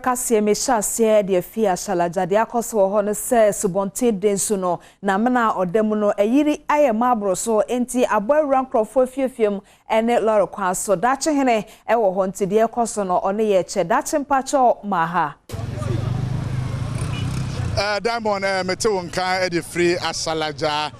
Kasee meshase de afia shalaja de akoso ho no se subonte densu no na mena odam no ayiri aye mabro so enti aboawura nkrofo fiefiem ene lore kwa so dache hene e wo ho nti de ekoso no one ye che dache mpacho maha Diamond mete wonka e de free asalaja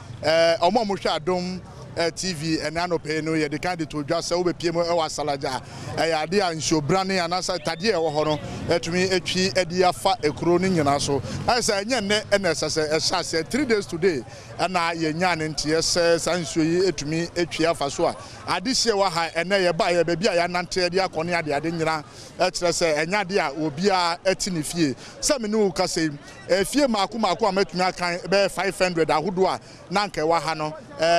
omo mo hwa Adom TV and anope no ye de kan de to dwa se wo be pie mo e wasalaja ya de ansobrane anasa tade e wo ho no etumi etwi edi afa ekuro ni nyina so asa nya ne enesese ehase 3 days today na ye nya ne ntie se sanso yi etumi etwi afa so a ade hye wa ha ene ye ba ye bia ya nante de akone ade ade nyina ekire se enya de a obi a eti ne fie se me no kase fie maako ametumi akan be 500 ahodo a na nke wa ha no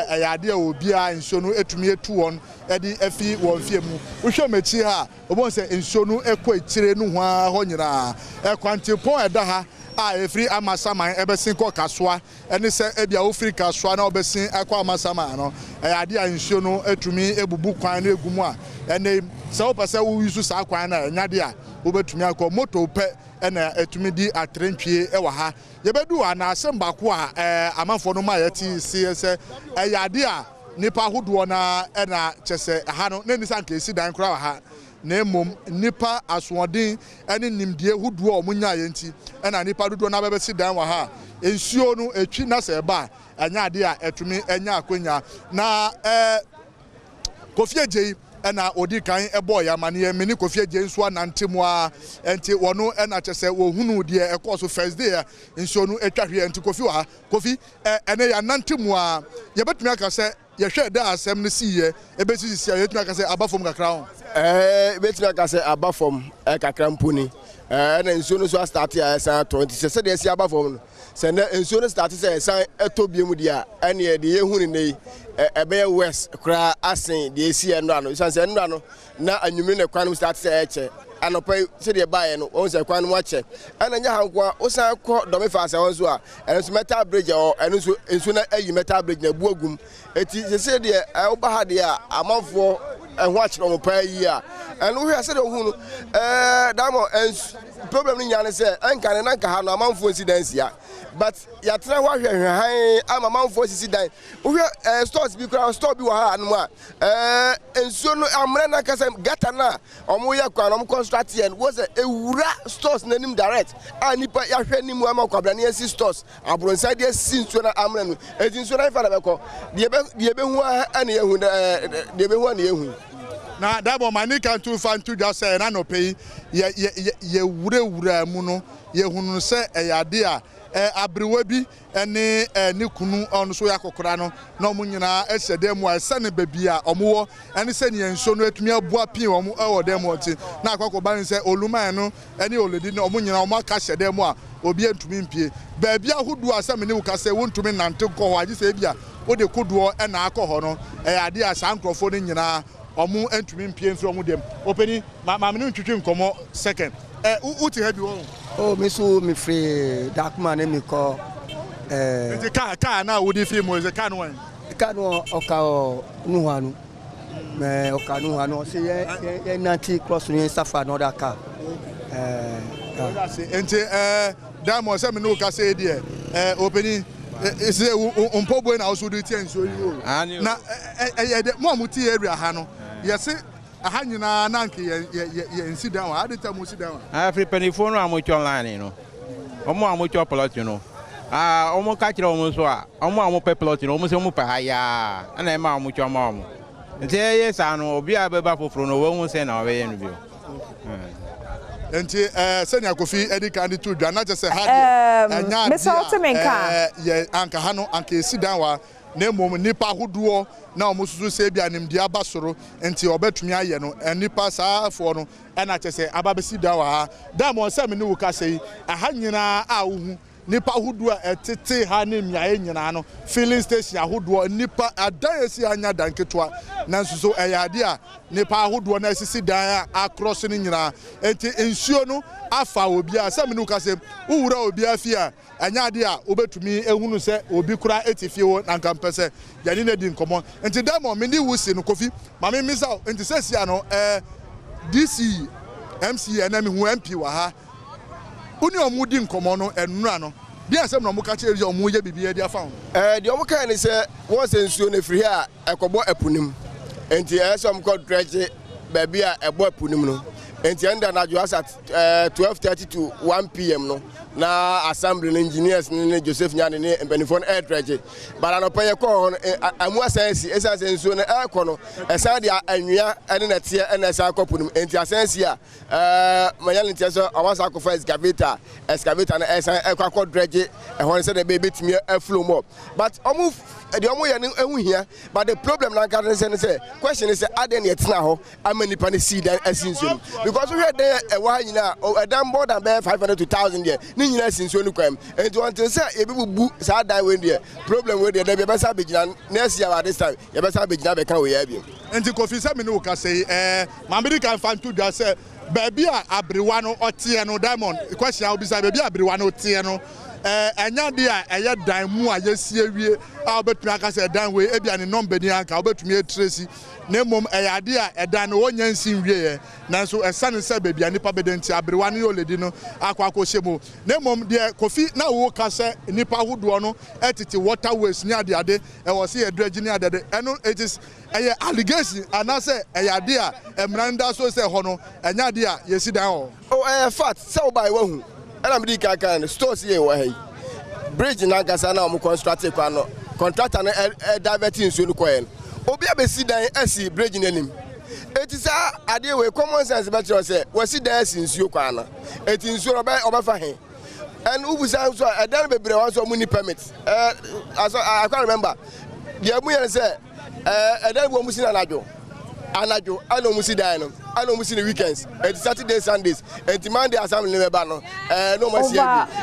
ya de obi a nso no etumi etu won edi afi won fie mu wo hwe mechi ha obon se nso no ekọ ekire no ho nyina kwantepon eda ha a efri amasaman ebesin ko kasoa eni se ebia ofri kasoa na obesin akọ amasaman no ade a nso no etumi ebubu kwan na egumu a ene se wo pese wo yusu sa kwan na enya de a wo betumi akọ moto pe ena etumi di atrentwie e wa ha yebedu ana asemba ko a amanfo no ma yeti se ade a nipa hodo na ena chese ha no na nisa nka esi dan kra ha na emom nipa asoodin ene nimdie hodo omunya yenti ena nipa dodo na bebesi dan wa ha ensuo no etwi na se ba anya ade a etumi enya akonya na Kofi ena odi kan ebo ya mane meni Kofi nso anantemu a enti wono ena chese wo hunu de ekoso first day nso no etwahwe enti Kofi wa Kofi ene ya nantemu a ye betumi aka se ye hwe da asem no siye ebesi sia ye betumi aka se abafom kakra ho betumi aka se abafom kakra mpuni na nso no so start ya san 20 se de si abafom no se na nso no start se san etobiem dia ene de ye hunu nei ebe west kra asen de esi eno ano san se eno ano na anyumire ne kwan start se eche anopai se de bae no on se kwan mo ache ana nya hankwa o san ko do me fa se won so a eno so metal bridge o eno so enso na ayi metal bridge na buagum eti se de o ba ha de a amanfo ehwo achiro mo pa yi a eno hwe se de hunu damo problem ni nyane se anka ne nanka ha no amanfo incidents ya but ya tra hwa hwe han ama amanfo sisi dan hwe stores bi kra store bi wa ha no a ensuo no amre na kasa gata na omo ya kwa no mo construct yen was ewura stores nanim direct anipa ya hwe ni mu ama kwabra na esi stores abronsa de esi nsuo na amre no edi nsuo na fa na beko de be hu ana ye hu de be hu ana ye hu na dabo mani kan tu fan tu just say na no pay ye wura mu no ye hunu se eyade a abrewa bi ene ni kunu on so yakokora no na omunyina ehede mu ese ne babi a omuwo ene se ne enso no atumi abua pin omu ewo dem oti na akokoba ni se oluman no ene oledi na omunyina omaka hede mu a obi antumi mpie babi ahodu asem ne wuka se wontumi nante ko ho agi se bia wo de koduo ena akọ no eyade a sankrofo ne nyina omu antumi mpie mfiri omu dem openi ma me ntwetwe nkomo second uti hebi wo oh me so me free dark man me ko enti ka na wo di free mo ze ka no wan ka no oka nu hanu me oka nu hanu se ye nanti cross ni safa no da ka enti Diamond se me no ka se die openi ise umpobo na oso di tie nso yi na mo amuti area ha no yesi aha nyina na nke ye incident wa adita mo incident wa free penifo no amocho online no omo amocho plot no omo ka kire omo so a omo amope plot no omo se omo pa ha ya na e ma amocho ma omo nti ye sa no obi abeba foforo no wo hu se na we ye no bio enti senya Kofi edi kan di tu dwa na je se ha de anya ye anka ha no anka incident wa na emom nipa hodo na omususu se bia nimdi abasoro enti obetumi aye no nipa saa afo no na chese ababesi da wa ha Diamond se me ne wuka sei aha nyina a wohu nipa hodo etete ha ne miae nyina no filling station ahodo nipa adan esi anya danketwa na nsuso eyade a nipa hodo na esisi dan across ni nyina enti ensuo no afa obi a se me ne wuka se uwura obi afia anya ade a obetumi ehunu se obi kura etifie wo na nkampese yani na di nkomo enti Diamond me ni wusi no Kofi ma me misa enti sesia no DC MC na me hu MP wa ha uni omudi nkomo no enura no dia asem no mo ka che omo ye bibie dia fa the omo kan ni say once nsuo na free here ekobo epunim enti some called dredge baby a ebo epunim no enti enda na jo at 12:30 to 1 p.m. no na assembly engineers ni Joseph Nyane ni empanifon air dredge bara no peye ko amu asensi esanse nsuo na ekọ no esan dia anwia ene na tie ene esan kopunum enti asensi a mayale ntie so awasa akọfa excavator na esan ekọ dredge ehon se de be betimi aflow more but the omo ye ehu hia but the problem na kan say question is aden ye tena ho amani pa ne seed asinso because we had e wa nyina e more than 500 to 1000 there ni nyina asinso ni kwam and until say e be bu sa dan we there problem we there be besa begina next year at this time ye besa begina be kan we ya bi enti Kofi say me no ka say mamidi kan fan to just say baby a abrewa no otie no Diamond question how be say baby abrewa no otie no enya dia eye dan mu a yesie wie a obetumi aka se dan we e bia ne number ni aka obetumi etresi na mom eyade a edan no wonya nsin wie ye nanso esane se bebia nipa bedenti abrewa ne oledi no akwa akohyemo na mom de Kofi na wo ka se nipa hodo no etiti waterways ni ade e wo se edregi ni ade eno it is eye allegation anase eyade a emranda so se ho no enya de a yesi dan ho fact se wo bai wa hu and I'm the kind stores here where bridge na gasa na omo construct kwa no contractor na diverting so no koyen obi abesi dan asi bridge nanim etisa ade we common sense better say we si dan asi nsuo kwa na eti nsuo oba he and ubusa so dan bebre wan so muni permit I can't remember the amu yen say dan bo musi na anajo ano musi dan no ano musi the weekends and Saturday Sundays and Monday assembly member no no musi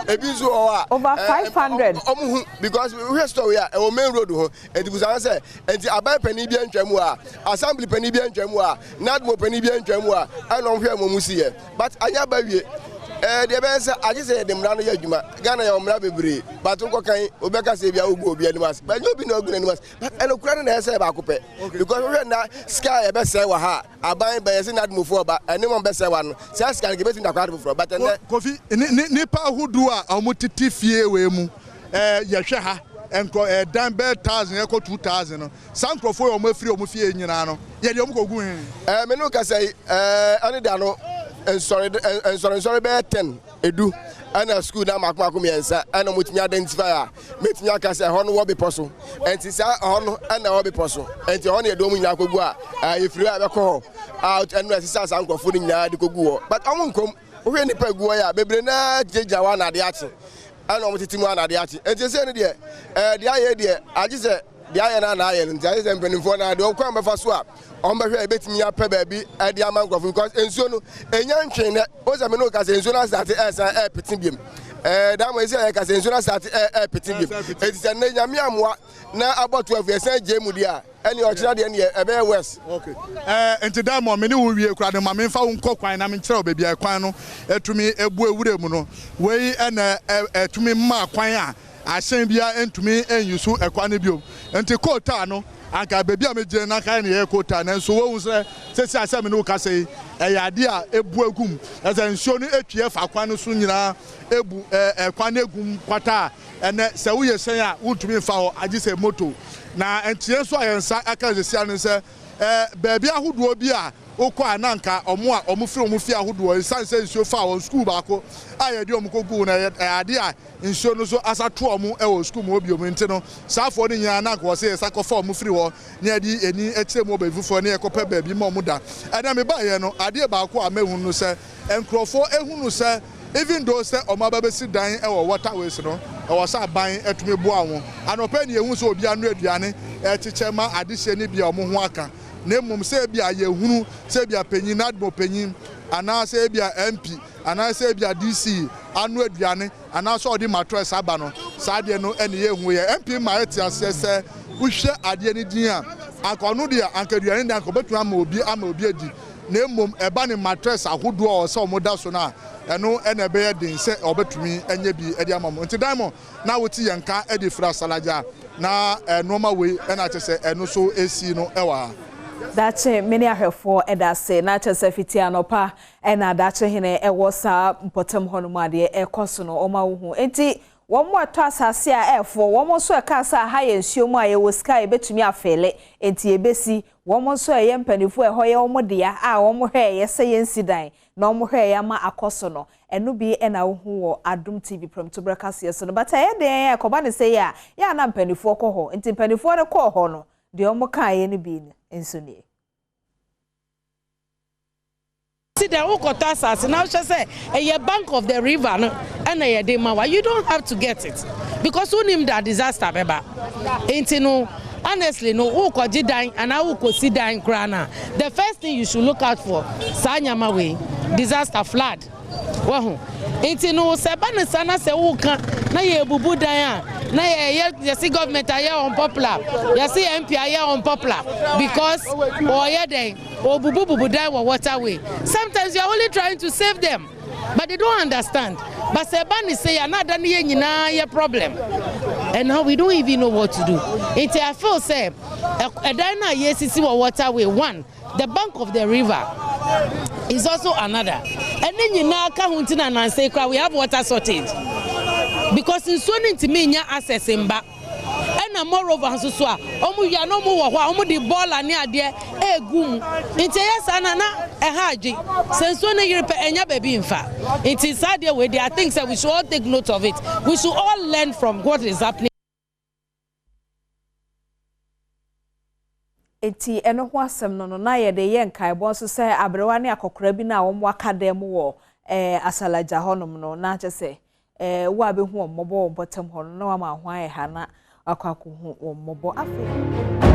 ebi so over 500 because we store here e main road ho and busan say and abai pani bi antwamu a assembly pani bi antwamu a nadmo pani bi antwamu a ano hwe mo musi here but anya ba wie the best I just say them run yadwuma Ghana ya omra bebre but nko kan obeka say bia ogu obi animas but no be no ogu animas but enokura na say ba kope because we na sky e be say wa ha aban be say nad mofo ba anyone be say wa no say sky ke betin da kwado for but Kofi nipa hudu a omotiti fie we mu ye hwe ha enko dan be 1000 eko 2000 no sankrofo yo mafiri omo fie nyina no ye de omo kogu me no ka say ani da no sorry be 10 edu ana school na makoma miensa ana mutimi identify metimi aka say ho no wo be poso enti sa ho no ana wo be poso enti ho no edom nya kogu a efiri a be ko out enu asisa sankofo ni nya de kogu ho but omo nkom wo hwe nipa gu ya bebre na jeja wa na de achi ana omo titimu ana de achi enti se ne de aye de agi se de aye na aye no enti aye se mpanimfo na de okwan be fa so a omba hwe ebetimi ape baabi ade amankrofo because ensuo no enya ntwen na ozame no ka se ensuo na start esa pitin biem da mo esi ka se ensuo na start pitin biem etise na nyame amwa na about 12 esa jemu dia eni ochira de ne ebe west okay enti da mo me ne wo wie kura de ma me fa wo nkọ kwan na me kire obabi akwan no etumi ebu ewure mu no wei ena etumi ma kwan a asen bia entumi enyusu ekwan biom enti kota no anka baby a meje na kan ne ekota na so wo se sesi asem ne ka sei eyade a ebu agum eza nsuo no etue fa kwan no so nyina ebu ekwan egum kwata ene se wo yesen a wutumi fa ho agi se moto na entie so ayensa aka sesi anu se baby ahodo bi a okọ ananka omo firi omo fi ahodo ensanse nsuo fa won school baako ayede omo kogu na ade a nsuo no so asato omo e wo school mo obi omo nti no saafo ni nya ananka wo se sakofa omo firi wo na edi eni etire mo bavufo na ekopa baabi ma omo da ana me ba ye no ade baako amehunu no se enkrofo ehunu se even though say omo ababesi dan e wo waterways no e wo sa ban etumi bo awon anopa ni ehunu so obi anu aduane echiche ma adehye ni bia omo ho aka na mum se bia ye hunu se bia panyin nadbo panyin ana se bia MP ana se bia DC anu aduane ana so odi mattress aba no sa de no ene ye hu ye MP ma eti ase se uhwe ade ni din a akonu de ankaduane dan ko betu ama obi edi na mum eba ni mattress ahodo o se omoda so na eno ene be ye din se obetumi enye bi edi ama mo nti Diamond na woti yenka edi fra salaja na enoma we ena che se eno so esi no ewa Dache many ahwefo edase na chese fiti anopa na dache hene ewo sa mpotem honumade ekoso no oma wo enti wo mo ato asase a efo wo mo so ekasa ha ye nsuo mu aye wo sky betumi afele enti ebesi wo mo so eye mpanifo eho ye wo mo dia a wo mo hwe ye se ye nsidan na wo mo hwe ye ma akoso no enu bi na wo hu wo Adom TV Premtobre Kasee so no but aye den ekoba ne se ya na mpanifo kɔ ho enti mpanifo ne kɔ ho no de wo mo kan ye ne bi ensoni see the Ukota Sas now she say a bank of the river no and a demawa. You don't have to get it because who named that disaster beba ain't no honestly no uko jidine and I uko sidine grana. The first thing you should look out for Sanyama way disaster flood. Wahu ain't no sebana sana se uka na ye bubu daya na ye see government are unpopular you see MP are unpopular because bubu die waterway. Sometimes you are only trying to save them but they don't understand but sebani say another ye problem and now we don't even know what to do. Until I feel say a dina yes waterway one the bank of the river is also another and then you now can't and say we have water shortage because in swimming to me access in back and moreover so ya no mo wo the ball ani ade egum nti yes anana haji sense no Europe enya baby infa it is sad way there are things that we should all take note of it. We should all learn from what is happening. Eti eno ho asem no na ye de ye nkai bo so se abrewa ne akokora bi na wo waka dem wo asalaja honom no na che se wo abehu ommobo botem ho no na wa ma ho aye ha na akwakohu ommobo afi